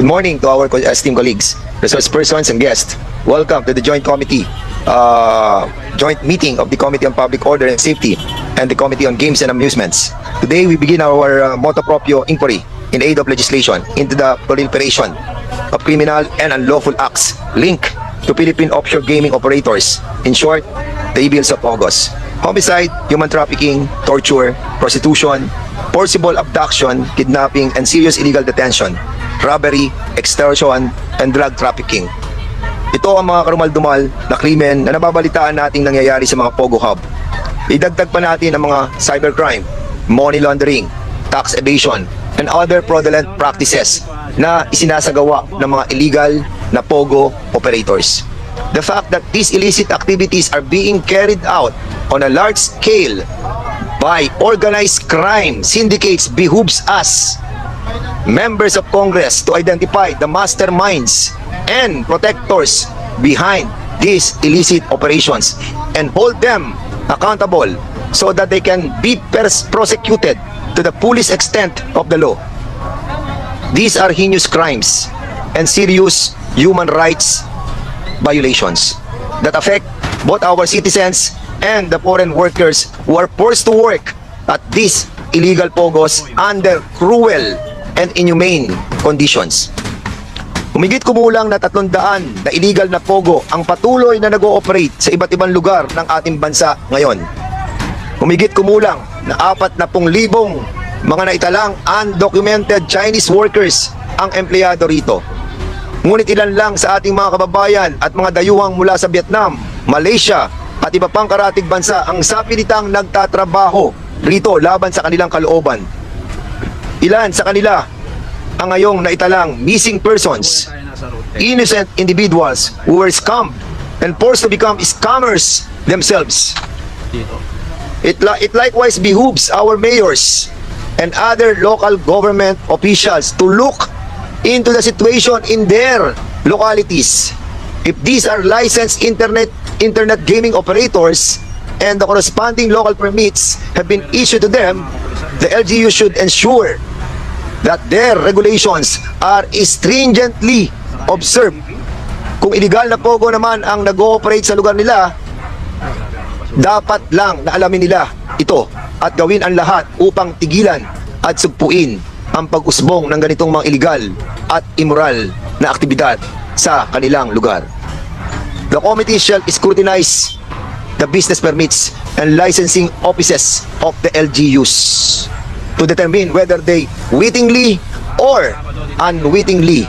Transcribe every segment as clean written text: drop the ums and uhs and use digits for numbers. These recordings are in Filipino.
morning to our esteemed colleagues, resource persons and guests. Welcome to the joint meeting of the Committee on Public Order and Safety and the Committee on Games and Amusements. Today we begin our motu proprio inquiry in aid of legislation into the proliferation of criminal and unlawful acts linked to Philippine offshore gaming operators. In short, the evils of August: homicide, human trafficking, torture, prostitution, forcible abduction, kidnapping, and serious illegal detention, robbery, extortion, and drug trafficking. Ito ang mga karumal-dumal na krimen na nababalitaan nating nangyayari sa mga Pogo Hub. Idagdag pa natin ang mga cybercrime, money laundering, tax evasion, and other fraudulent practices na isinasagawa ng mga illegal na Pogo operators. The fact that these illicit activities are being carried out on a large scale by organized crime syndicates behooves us, members of Congress, to identify the masterminds and protectors behind these illicit operations and hold them accountable so that they can be prosecuted to the fullest extent of the law. These are heinous crimes and serious human rights violations that affect both our citizens and the foreign workers who are forced to work at these illegal pogos under cruel and inhumane conditions. Humigit kumulang na 300 na illegal na pogo ang patuloy na nag-ooperate sa iba't ibang lugar ng ating bansa ngayon. Humigit kumulang na 40,000 mga naitalang undocumented Chinese workers ang empleyado rito. Ngunit ilan lang sa ating mga kababayan at mga dayuhang mula sa Vietnam, Malaysia at iba pang karatig bansa ang sapilitang nagtatrabaho rito laban sa kanilang kalooban. Ilan sa kanila ang ngayong naitalang missing persons, innocent individuals who were scammed and forced to become scammers themselves. It likewise behooves our mayors and other local government officials to look into the situation in their localities. If these are licensed internet gaming operators and the corresponding local permits have been issued to them, the LGU should ensure that their regulations are stringently observed. Kung illegal na pogo naman ang nag-ooperate sa lugar nila, dapat lang na alamin nila ito at gawin ang lahat upang tigilan at sugpuin ang pag-usbong ng ganitong mga illegal at immoral na aktibidad sa kanilang lugar. The committee shall scrutinize the business permits and licensing offices of the LGUs to determine whether they wittingly or unwittingly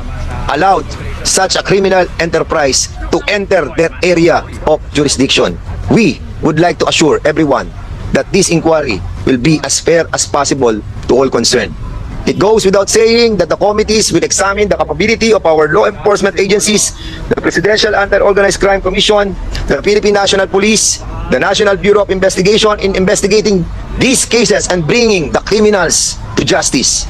allowed such a criminal enterprise to enter their area of jurisdiction. We would like to assure everyone that this inquiry will be as fair as possible to all concerned. It goes without saying that the committees will examine the capability of our law enforcement agencies, the Presidential Anti-Organized Crime Commission, the Philippine National Police, the National Bureau of Investigation in investigating these cases and bringing the criminals to justice.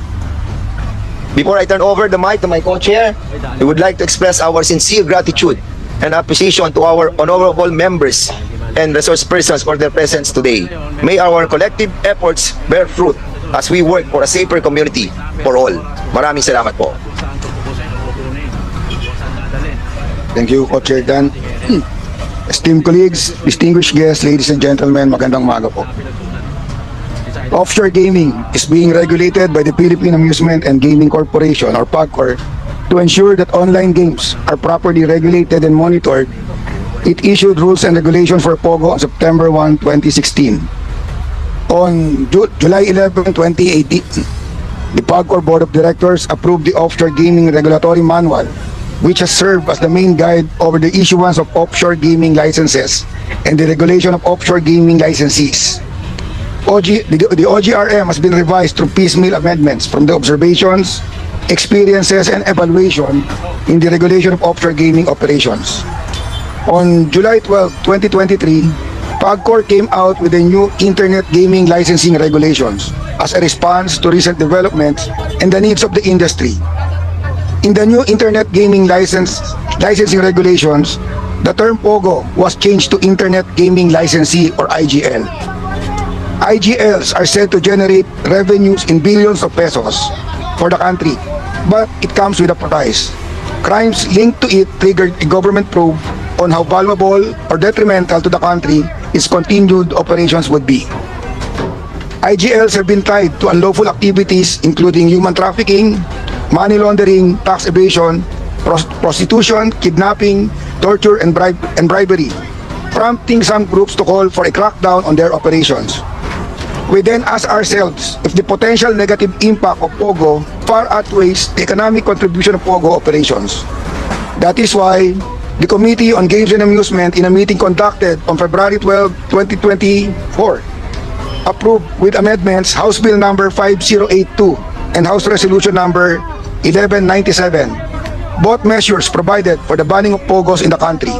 Before I turn over the mic to my co-chair, we would like to express our sincere gratitude and appreciation to our honorable members and resource persons for their presence today. May our collective efforts bear fruit as we work for a safer community for all. Maraming salamat po. Thank you, Co-Chair Dan. Esteemed colleagues, distinguished guests, ladies and gentlemen, magandang umaga po. Offshore gaming is being regulated by the Philippine Amusement and Gaming Corporation, or PAGCOR. To ensure that online games are properly regulated and monitored, it issued rules and regulations for POGO on September 1, 2016. On July 11, 2018, the PAGCOR Board of Directors approved the Offshore Gaming Regulatory Manual, which has served as the main guide over the issuance of offshore gaming licenses and the regulation of offshore gaming licensees. The OGRM has been revised through piecemeal amendments from the observations, experiences, and evaluation in the regulation of offshore gaming operations. On July 12, 2023, PAGCOR came out with the new Internet Gaming Licensing Regulations as a response to recent developments and the needs of the industry. In the new Internet Gaming Licensing Regulations, the term POGO was changed to Internet Gaming Licensee, or IGL. IGLs are said to generate revenues in billions of pesos for the country but it comes with a price. Crimes linked to it triggered a government probe on how valuable or detrimental to the country its continued operations would be. IGLs have been tied to unlawful activities including human trafficking, money laundering, tax evasion, prostitution, kidnapping, torture, and bribery, prompting some groups to call for a crackdown on their operations. We then ask ourselves if the potential negative impact of POGO far outweighs the economic contribution of POGO operations. That is why the Committee on Games and Amusement, in a meeting conducted on February 12, 2024, approved with amendments House Bill number 5082 and House Resolution number 1197. Both measures provided for the banning of POGOs in the country.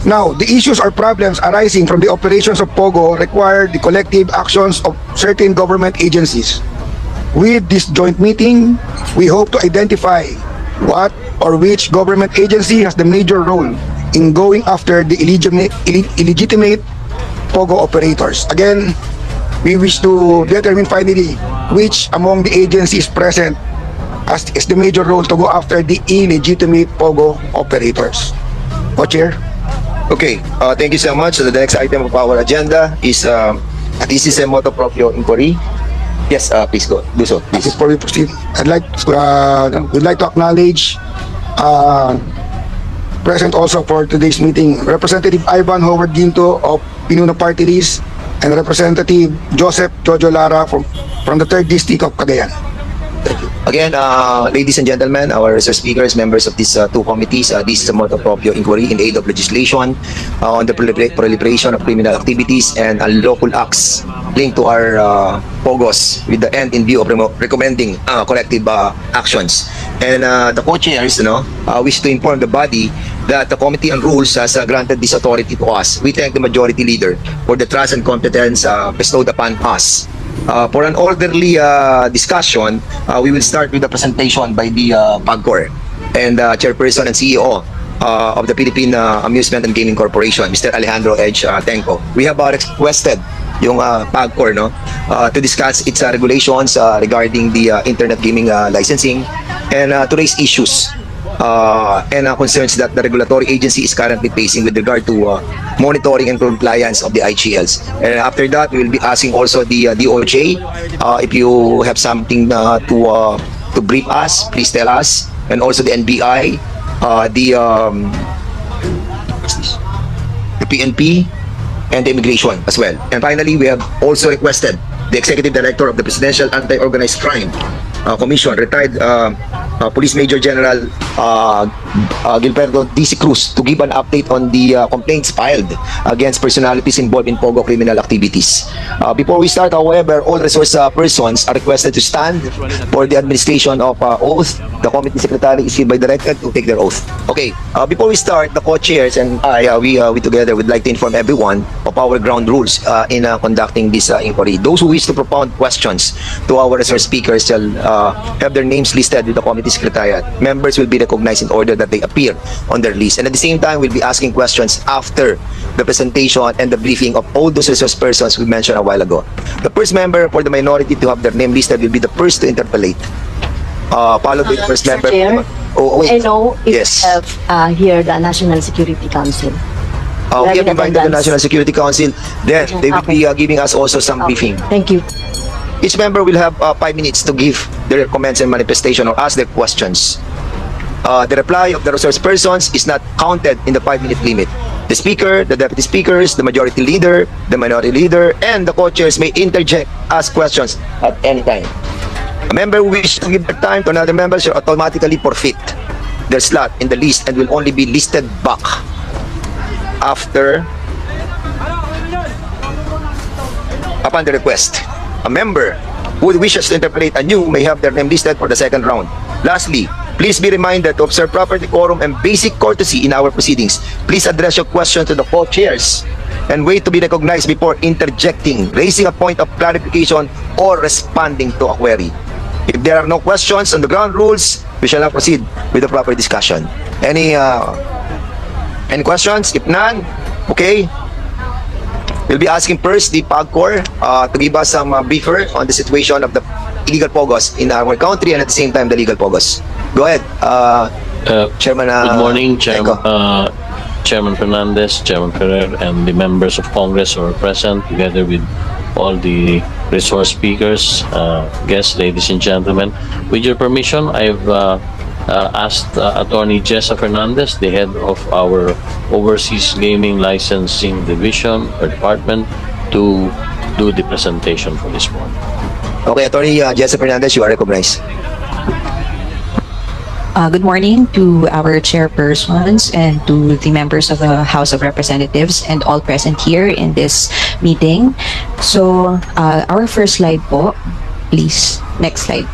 Now, the issues or problems arising from the operations of POGO require the collective actions of certain government agencies. With this joint meeting, we hope to identify what or which government agency has the major role in going after the illegitimate POGO operators. Again, we wish to determine finally which among the agencies present as is the major role to go after the illegitimate POGO operators. Co-Chair. Okay, thank you so much. So the next item of our agenda is this is a motu proprio inquiry. Yes, please go. Do so, please. Before we proceed, would like to acknowledge present also for today's meeting Representative Ivan Howard Ginto of Pinuno Party List and Representative Joseph Jojo Lara from the 3rd District of Cagayan. Thank you. Again, ladies and gentlemen, our resource speakers, members of these two committees, this is a motu proprio inquiry in aid of legislation on the proliferation of criminal activities and unlawful acts linked to our POGOs with the end in view of recommending collective actions. And the co-chairs wish to inform the body that the Committee on Rules has granted this authority to us. We thank the Majority Leader for the trust and competence bestowed upon us. For an orderly discussion, we will start with the presentation by the PAGCOR and Chairperson and CEO of the Philippine Amusement and Gaming Corporation, Mr. Alejandro H. Tenco. We have requested yung PAGCOR to discuss its regulations regarding the internet gaming licensing and to raise issues and concerns that the regulatory agency is currently facing with regard to monitoring and compliance of the IGLs. And after that, we will be asking also the DOJ if you have something to brief us, please tell us, and also the NBI, the PNP, and the immigration as well. And finally, we have also requested the Executive Director of the Presidential Anti-Organized Crime Commission, retired Police Major General Gilberto D.C. Cruz, to give an update on the complaints filed against personalities involved in POGO criminal activities. Before we start, however, all resource persons are requested to stand for the administration of oath. The committee secretary is hereby directed to take their oath. Okay, before we start, the co-chairs and I, we together would like to inform everyone of our ground rules in conducting this inquiry. Those who wish to propound questions to our resource speakers shall have their names listed with the committee secretariat. Members will be recognized in order that they appear on their list. And at the same time, we'll be asking questions after the presentation and the briefing of all those resource persons we mentioned a while ago. The first member for the minority to have their name listed will be the first to interpolate. Followed by the first Mr. member. Chair, Oh, wait. I know if Yes. you have here the National Security Council. We have invited the attendance. National Security Council. Then they will be giving us also some briefing. Thank you. Each member will have 5 minutes to give their comments and manifestation or ask their questions. The reply of the resource persons is not counted in the 5-minute limit. The speaker, the deputy speakers, the majority leader, the minority leader, and the co-chairs may interject, ask questions at any time. A member who wishes to give their time to another member shall automatically forfeit their slot in the list and will only be listed back upon the request. A member who wishes to interpolate anew may have their name listed for the second round. Lastly, please be reminded to observe proper decorum and basic courtesy in our proceedings. Please address your question to the co-chairs and wait to be recognized before interjecting, raising a point of clarification, or responding to a query. If there are no questions on the ground rules, we shall now proceed with the proper discussion. Any questions? If none, okay. We'll be asking first the PAGCOR to give us some briefer on the situation of the illegal pogos in our country and at the same time the legal pogos. Go ahead, Chairman. Good morning, Chairman, Eco. Chairman Fernandez, Chairman Ferrer, and the members of Congress who are present, together with all the resource speakers, guests, ladies and gentlemen. With your permission, I've asked Attorney Jessa Fernandez, the head of our Overseas Gaming Licensing Division or Department, to do the presentation for this morning. Okay, Attorney Jessa Fernandez, you are recognized. Good morning to our chairpersons and to the members of the House of Representatives and all present here in this meeting. So, our first slide po, please. Next slide.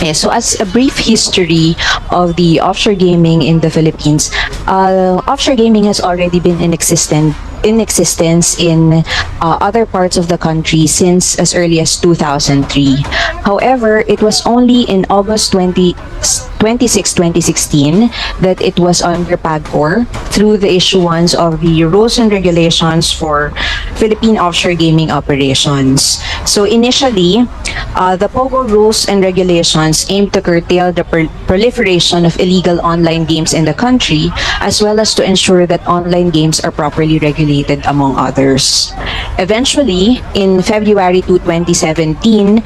Okay, so as a brief history of the offshore gaming in the Philippines, offshore gaming has already been in existence in other parts of the country since as early as 2003. However, it was only in August 26, 2016 that it was under PAGCOR through the issuance of the rules and regulations for Philippine offshore gaming operations. So initially, the POGO rules and regulations aim to curtail the proliferation of illegal online games in the country, as well as to ensure that online games are properly regulated, among others. Eventually, in February 2, 2017,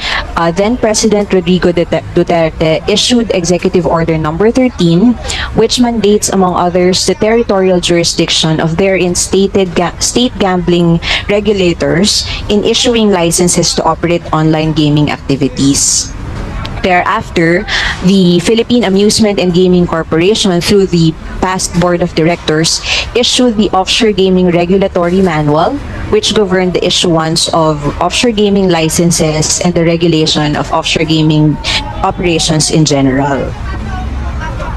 then President Rodrigo Duterte issued Executive Order Number 13, which mandates, among others, the territorial jurisdiction of therein stated state gambling regulators in issuing licenses to operate online gaming activities. Thereafter, the Philippine Amusement and Gaming Corporation, through the past Board of Directors, issued the Offshore Gaming Regulatory Manual, which governed the issuance of offshore gaming licenses and the regulation of offshore gaming operations in general.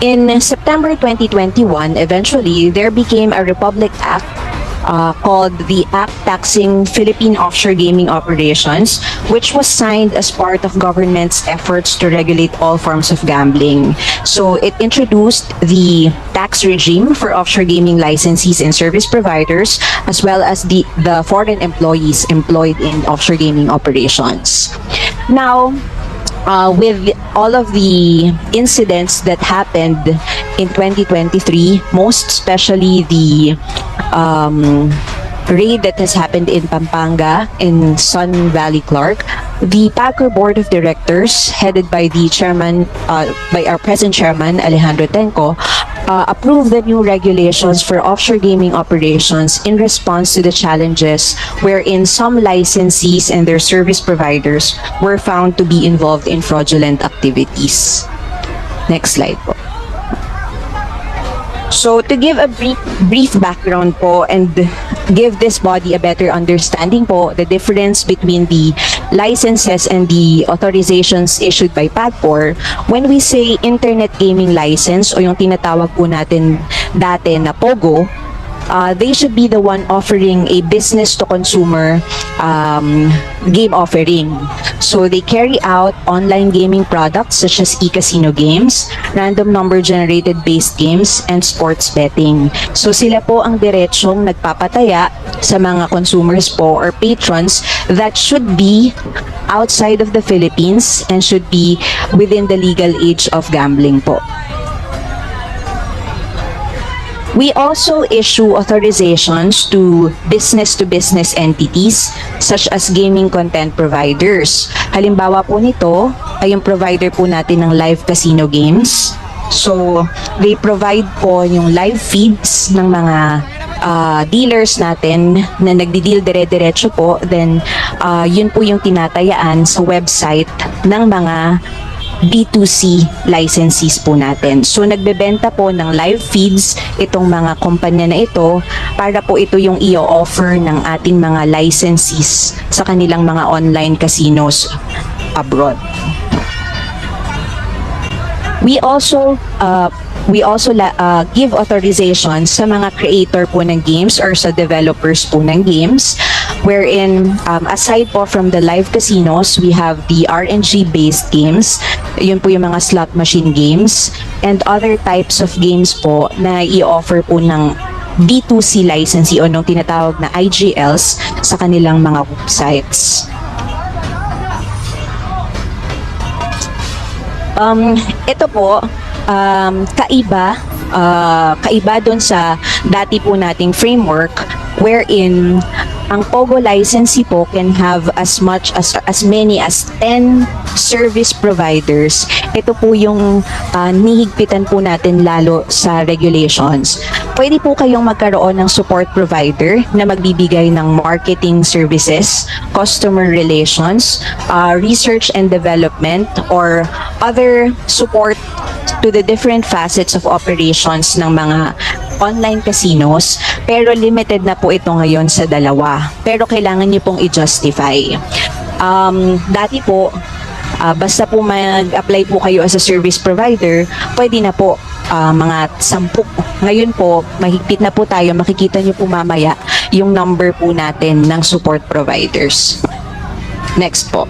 In September 2021, eventually, there became a Republic Act called the Act Taxing Philippine Offshore Gaming Operations, which was signed as part of government's efforts to regulate all forms of gambling. So it introduced the tax regime for offshore gaming licensees and service providers, as well as the foreign employees employed in offshore gaming operations. Now, with all of the incidents that happened in 2023, most especially the raid that has happened in Pampanga, in Sun Valley Clark, the PAGCOR Board of Directors, headed by the chairman, by our present chairman, Alejandro Tenco, approved the new regulations for offshore gaming operations in response to the challenges wherein some licensees and their service providers were found to be involved in fraudulent activities. Next slide po. So to give a brief background po and give this body a better understanding po, the difference between the licenses and the authorizations issued by PAGCOR, when we say internet gaming license o yung tinatawag po natin dati na POGO, they should be the one offering a business-to-consumer game offering. So they carry out online gaming products such as e-casino games, random number-generated based games, and sports betting. So sila po ang diretsong nagpapataya sa mga consumers po or patrons that should be outside of the Philippines and should be within the legal age of gambling po. We also issue authorizations to business-to-business entities such as gaming content providers. Halimbawa po nito ay yung provider po natin ng live casino games. So, they provide po yung live feeds ng mga dealers natin na nagdi-deal dire-diretso po. Then, yun po yung tinatayaan sa website ng mga B2C licensees po natin. So nagbebenta po ng live feeds itong mga kumpanya na ito para po ito yung i-offer ng ating mga licensees sa kanilang mga online casinos abroad. We also give authorizations sa mga creator po ng games or sa developers po ng games, wherein aside po from the live casinos, we have the RNG-based games. Yun po yung mga slot machine games and other types of games po na i-offer po ng B2C licensee o nung tinatawag na IGLs sa kanilang mga websites. Ito po, kaiba doon sa dati po nating framework wherein ang POGO licensee po can have as many as 10 service providers. Ito po yung nihigpitan po natin lalo sa regulations. Pwede po kayong magkaroon ng support provider na magbibigay ng marketing services, customer relations, research and development, or other support to the different facets of operations ng mga online casinos, pero limited na po ito ngayon sa 2. Pero kailangan niyo pong i-justify. Dati po, basta po mag-apply po kayo as a service provider, pwede na po mga 10. Ngayon po, mahigpit na po tayo. Makikita niyo po mamaya yung number po natin ng support providers. Next po.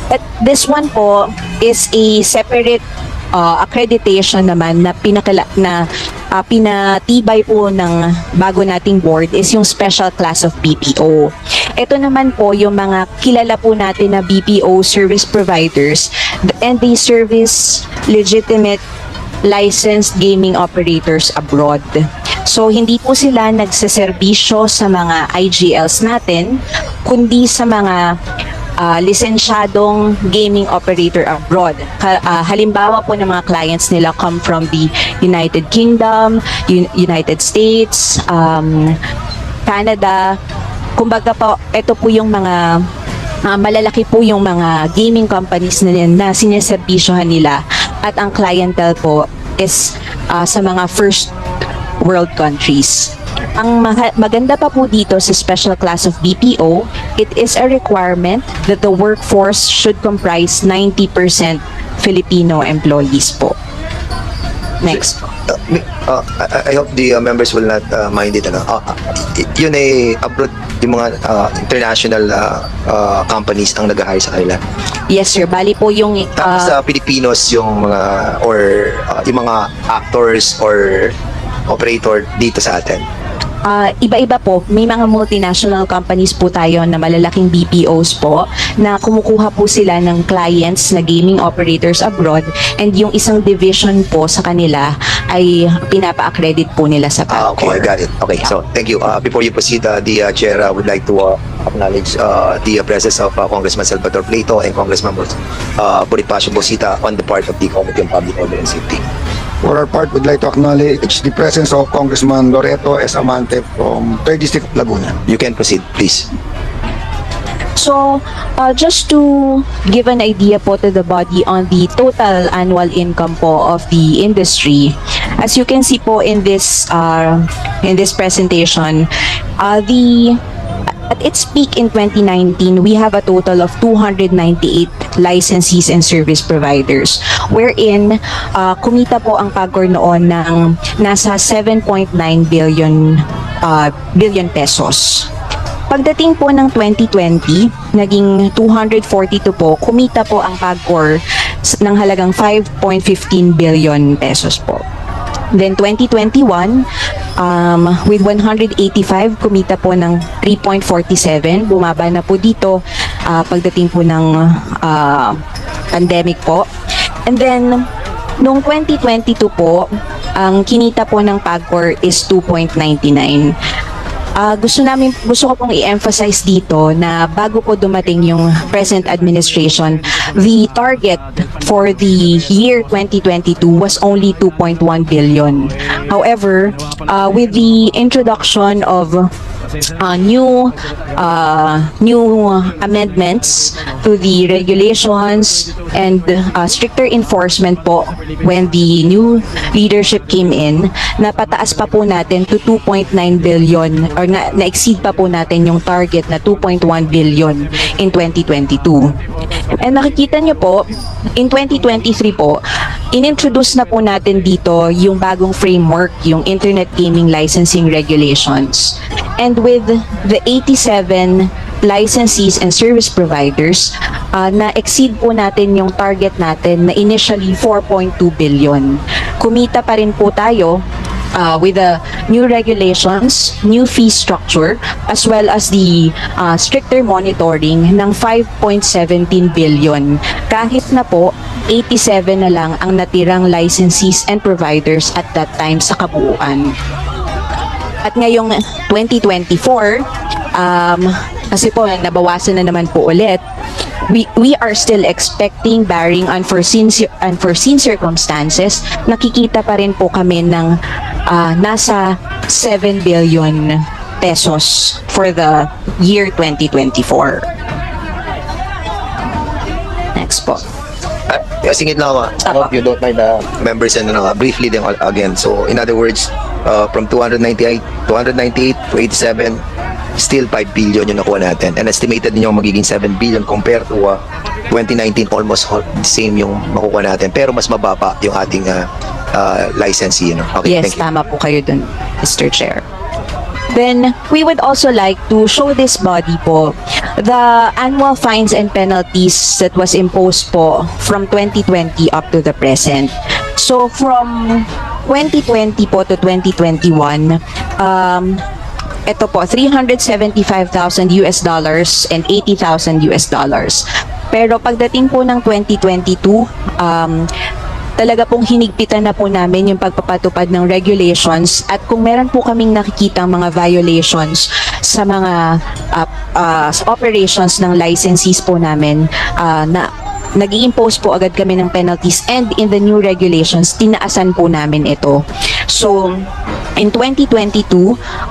At this one po is a separate accreditation naman na pinatibay po ng bago nating board is yung special class of BPO. Ito naman po yung mga kilala po natin na BPO service providers and they service legitimate licensed gaming operators abroad. So, hindi po sila nagseserbisyo sa mga IGLs natin, kundi sa mga lisensyadong gaming operator abroad. Halimbawa po ng mga clients nila come from the United Kingdom, United States, Canada. Kumbaga po, ito po yung mga malalaki po yung mga gaming companies na sineserbisyohan nila at ang clientele po is sa mga first world countries. Ang maganda pa po dito sa special class of BPO, it is a requirement that the workforce should comprise 90% Filipino employees po. Next po. I hope the members will not mind it. Yun ay abroad, yung mga international companies ang nag-hire sa kanila. Yes sir, bali po yung Tapos sa Pilipinos yung mga yung mga actors or operator dito sa atin. Iba-iba po. May mga multinational companies po tayo na malalaking BPOs po na kumukuha po sila ng clients na gaming operators abroad and yung isang division po sa kanila ay pinapa-accredit po nila sa PAGCOR. Okay, I got it. Okay, so thank you. Before you proceed, the chair would like to acknowledge the presence of Congressman Salvador Plato and Congressman Bonifacio Bosita on the part of the Committee on Public Order and Safety. For our part, we'd like to acknowledge the presence of Congressman Loreto S. Amante from 3rd District of Laguna. You can proceed, please. So, just to give an idea po to the body on the total annual income po of the industry, as you can see po in this presentation, at its peak in 2019, we have a total of 298 licensees and service providers, wherein kumita po ang PAGCOR noon ng nasa 7.9 billion pesos. Pagdating po ng 2020, naging 242 po, kumita po ang PAGCOR ng halagang 5.15 billion pesos po. Then 2021, with 185, kumita po ng 3.47. Bumaba na po dito pagdating po ng pandemic po. And then, noong 2022 po, ang kinita po ng PAGCOR is 2.99. Gusto ko pong i-emphasize dito na bago po dumating yung present administration, the target for the year 2022 was only 2.1 billion. However, with the introduction of new amendments to the regulations and stricter enforcement po when the new leadership came in, napataas pa po natin to 2.9 billion or na-exceed pa po natin yung target na 2.1 billion in 2022. And nakikita nyo po, in 2023 po, inintroduce na po natin dito yung bagong framework, yung Internet Gaming Licensing Regulations. And with the 87 licensees and service providers, na-exceed po natin yung target natin na initially 4.2 billion. Kumita pa rin po tayo with the new regulations, new fee structure, as well as the stricter monitoring ng 5.17 billion. Kahit na po 87 na lang ang natirang licensees and providers at that time sa kabuuan. At ngayong 2024, kasi po nabawasan na naman po ulit, we are still expecting, barring unforeseen circumstances, nakikita pa rin po kami ng nasa 7 billion pesos for the year 2024. Next po. Singit lang ako. I hope you don't mind members and briefly din again. So in other words, from 298 to 87, still 5 billion yung nakuha natin. And estimated niyo magiging 7 billion compared to 2019, almost the same yung makukuha natin. Pero mas mababa yung ating licensee. Okay, Yes, thank you. tama po kayo dun, Mr. Chair. Then, we would also like to show this body po the annual fines and penalties that was imposed po from 2020 up to the present. So, from 2020 po to 2021, ito po, $375,000 and $80,000. Pero pagdating po ng 2022, talaga pong hinigpitan na po namin yung pagpapatupad ng regulations, at kung meron po kaming nakikitang mga violations sa mga operations ng licensees po namin, na nag-i-impose po agad kami ng penalties, and in the new regulations, tinaasan po namin ito. So, in 2022,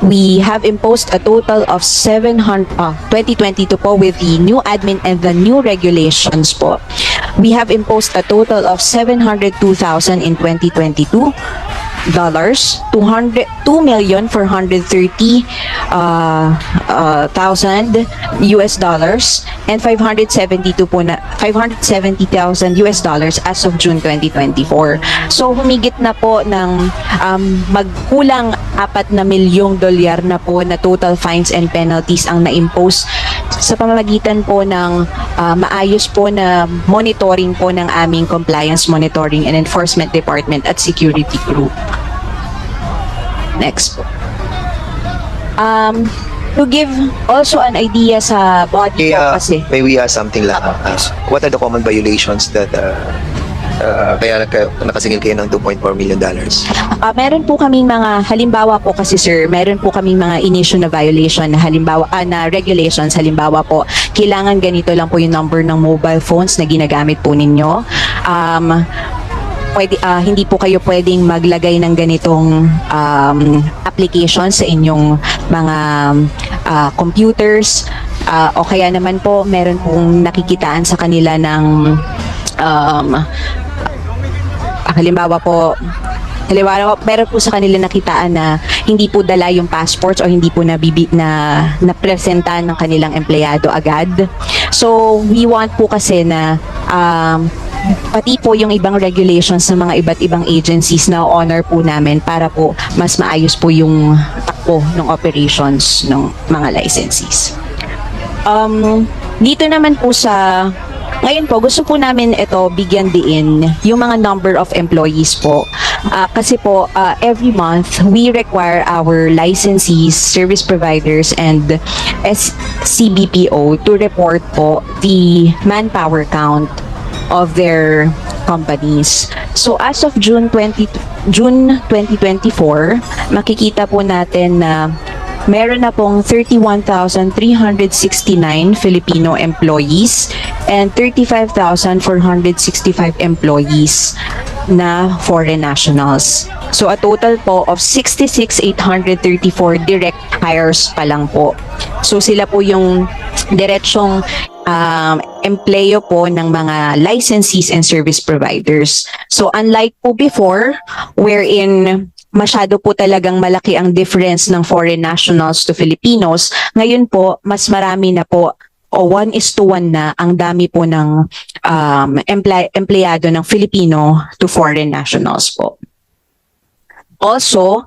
we have imposed a total of 2022 po with the new admin and the new regulations po. We have imposed a total of 702,000 in 2022, $2,430,000 and $570,000 as of June 2024. So humigit na po ng magkulang 4 na milyong dolyar na po na total fines and penalties ang na-impose sa pamamagitan po ng maayos po na monitoring po ng aming Compliance Monitoring and Enforcement Department at Security Group. Next po. To give also an idea sa body po kasi. May we ask something lang? What are the common violations that kaya nakasingil kayo ng $2.4 million? Meron po kaming mga, halimbawa po kasi sir, meron po kaming mga in-issue na violation na halimbawa, na regulations, halimbawa po, kailangan ganito lang po yung number ng mobile phones na ginagamit po ninyo. Hindi po kayo pwedeng maglagay ng ganitong application sa inyong mga computers, o kaya naman po meron pong nakikitaan sa kanila ng halimbawa, meron po sa kanila nakitaan na hindi po dala yung passports o hindi po napresentahan ng kanilang empleyado agad. So, we want po kasi na pati po yung ibang regulations ng mga iba't ibang agencies na honor po namin para po mas maayos po yung takbo ng operations ng mga licensees. Dito naman po ngayon po, gusto po namin ito bigyan diin yung mga number of employees po. Kasi po, every month, we require our licensees, service providers, and SCBPO to report po the manpower count of their companies. So, as of June 2024, makikita po natin na meron na pong 31,369 Filipino employees and 35,465 employees na foreign nationals. So a total po of 66,834 direct hires pa lang po. So sila po yung diretsyong empleyo po ng mga licensees and service providers. So unlike po before, wherein masyado po talagang malaki ang difference ng foreign nationals to Filipinos, ngayon po, mas marami na po, o 1:1 na ang dami po ng empleyado ng Filipino to foreign nationals po. Also,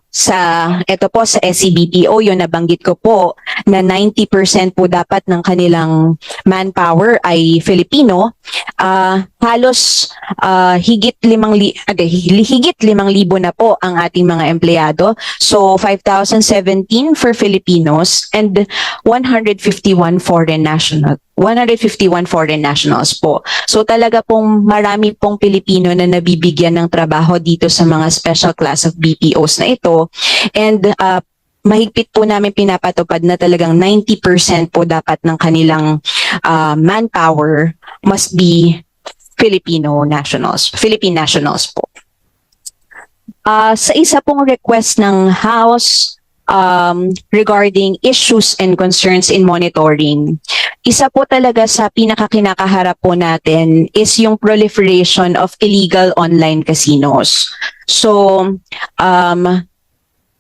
ito po sa SCBPO, yung nabanggit ko po na 90% po dapat ng kanilang manpower ay Filipino. Halos higit 5,000 na po ang ating mga empleyado. So 5,017 for Filipinos and 151 foreign nationals po. So talaga pong marami pong Pilipino na nabibigyan ng trabaho dito sa mga special class of BPOs na ito. And mahigpit po namin pinapatupad na talagang 90% po dapat ng kanilang manpower must be Philippine nationals po. Sa isa pong request ng House regarding issues and concerns in monitoring, isa po talaga sa pinakakinakaharap po natin is yung proliferation of illegal online casinos. So,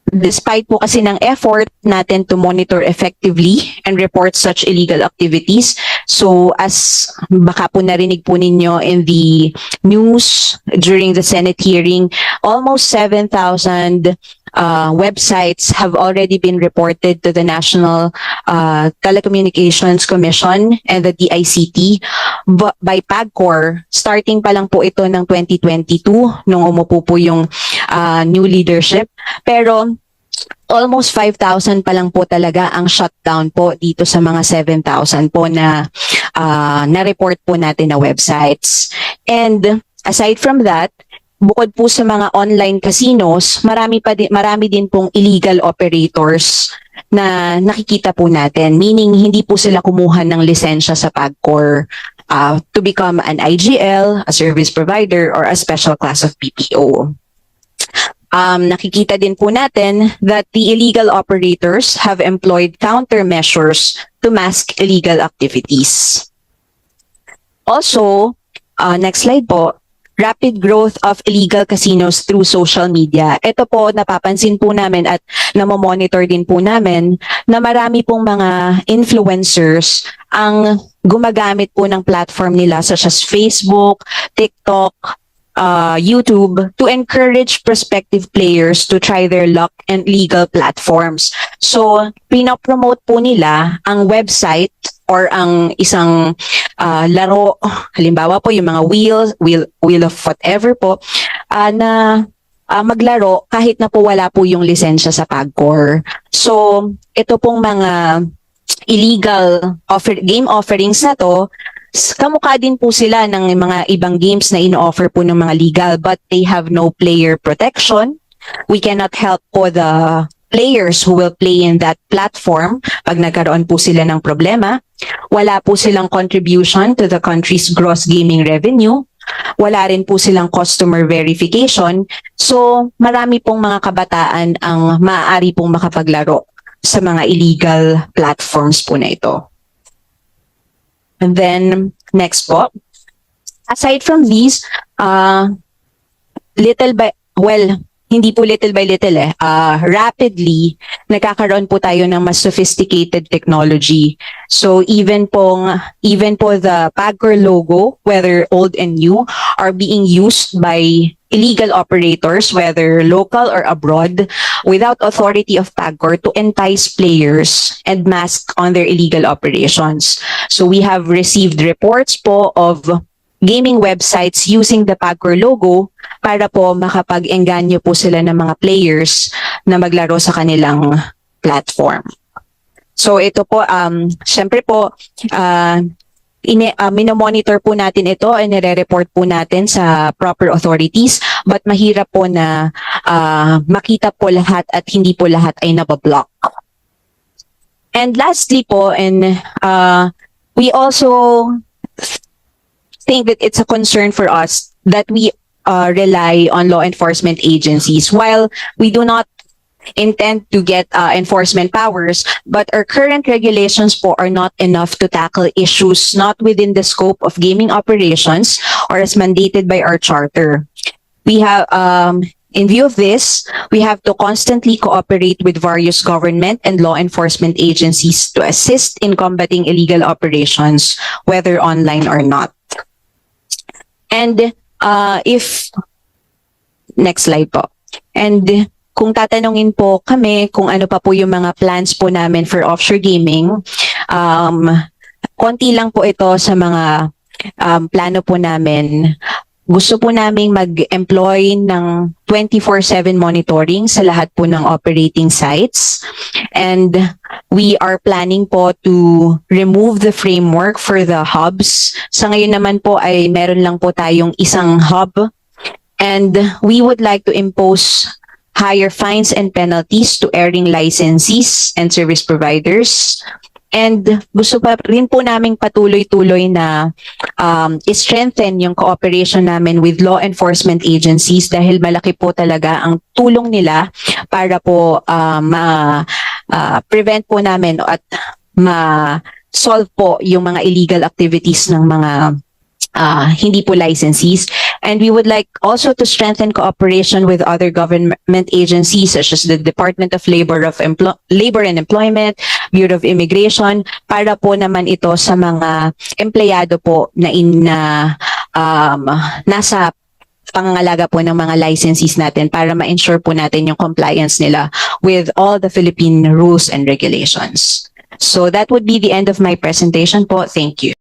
despite po kasi ng effort natin to monitor effectively and report such illegal activities, so as baka po narinig po ninyo in the news during the Senate hearing, almost 7,000 websites have already been reported to the National Telecommunications Commission and the DICT by PAGCOR. Starting pa lang po ito ng 2022 nung umupo po yung new leadership. Pero almost 5,000 pa lang po talaga ang shutdown po dito sa mga 7,000 po na na-report po natin na websites. And aside from that, bukod po sa mga online casinos, marami din pong illegal operators na nakikita po natin. Meaning, hindi po sila kumuha ng lisensya sa PAGCOR to become an IGL, a service provider, or a special class of BPO. Nakikita din po natin that the illegal operators have employed countermeasures to mask illegal activities. Also, next slide po, rapid growth of illegal casinos through social media. Ito po, napapansin po namin at namomonitor din po namin na marami pong mga influencers ang gumagamit po ng platform nila such as Facebook, TikTok, YouTube to encourage prospective players to try their luck in legal platforms. So, pinopromote po nila ang website or ang isang laro, halimbawa po yung mga wheel of whatever po, na maglaro kahit na po wala po yung lisensya sa PAGCOR. So, ito pong mga illegal game offerings na to, kamukha din po sila ng mga ibang games na ino-offer po ng mga legal, but they have no player protection. We cannot help po the players who will play in that platform pag nagkaroon po sila ng problema. Wala po silang contribution to the country's gross gaming revenue. Wala rin po silang customer verification. So, marami pong mga kabataan ang maaari pong makapaglaro sa mga illegal platforms po na ito. And then, next po. Aside from these, hindi po little by little rapidly nagkakaroon po tayo ng mas sophisticated technology. So even po the PAGCOR logo, whether old and new, are being used by illegal operators, whether local or abroad, without authority of PAGCOR to entice players and mask on their illegal operations. So we have received reports po of gaming websites using the PAGCOR logo para po makapag-engganyo po sila ng mga players na maglaro sa kanilang platform. So ito po, syempre po, minomonitor po natin ito and nire-report po natin sa proper authorities, but mahirap po na makita po lahat at hindi po lahat ay nabablock. And lastly po, we also think that it's a concern for us that we rely on law enforcement agencies. While we do not intend to get enforcement powers, but our current regulations po are not enough to tackle issues not within the scope of gaming operations or as mandated by our charter. We have, in view of this, we have to constantly cooperate with various government and law enforcement agencies to assist in combating illegal operations, whether online or not. And next slide po. And kung tatanungin po kami kung ano pa po yung mga plans po namin for offshore gaming, konti lang po ito sa mga plano po namin. Gusto po naming mag-employ ng 24/7 monitoring sa lahat po ng operating sites. And we are planning po to remove the framework for the hubs. Sa ngayon naman po ay meron lang po tayong isang hub. And we would like to impose higher fines and penalties to airing licensees and service providers. And gusto pa rin po naming patuloy-tuloy na strengthen yung cooperation namin with law enforcement agencies dahil malaki po talaga ang tulong nila para po prevent po namin at ma-solve po yung mga illegal activities ng mga hindi po licensees. And we would like also to strengthen cooperation with other government agencies such as the Department of Labor and Employment, Bureau of Immigration, para po naman ito sa mga empleyado po na nasa pangangalaga po ng mga licensees natin para ma-ensure po natin yung compliance nila with all the Philippine rules and regulations. So that would be the end of my presentation po. Thank you.